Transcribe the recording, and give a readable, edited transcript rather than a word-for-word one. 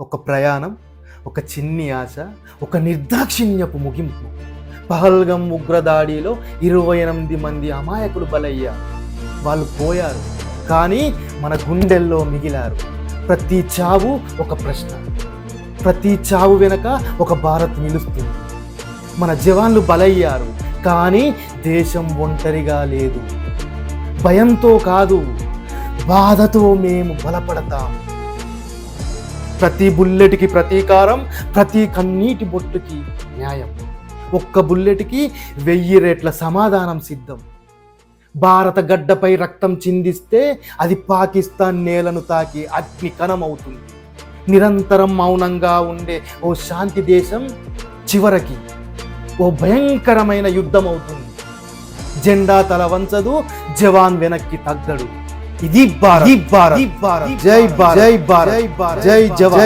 ఒక ప్రయాణం, ఒక చిన్ని ఆశ, ఒక నిర్దాక్షిణ్యపు ముగింపు. పహల్గం ఉగ్రదాడిలో 28 మంది అమాయకులు బలయ్యారు. వాళ్ళు పోయారు, కానీ మన గుండెల్లో మిగిలారు. ప్రతి చావు ఒక ప్రశ్న, ప్రతి చావు వెనక ఒక భారత్ నిలుస్తుంది. మన జవాన్లు బలయ్యారు, కానీ దేశం ఒంటరిగా లేదు. భయంతో కాదు, బాధతో మేము బలపడతాం. ప్రతి బుల్లెట్కి ప్రతీకారం, ప్రతి కన్నీటి బొట్టుకి న్యాయం. ఒక్క బుల్లెట్కి 1000 రెట్ల సమాధానం సిద్ధం. భారత గడ్డపై రక్తం చిందిస్తే అది పాకిస్తాన్ నేలను తాకి అగ్ని కణమవుతుంది. నిరంతరం మౌనంగా ఉండే ఓ శాంతి దేశం చివరికి ఓ భయంకరమైన యుద్ధం అవుతుంది. జెండా తల వంచదు, జవాన్ వెనక్కి తగ్గడు. ఇది భారత్. జై భారత్, జై భారత్, జై జవాన్.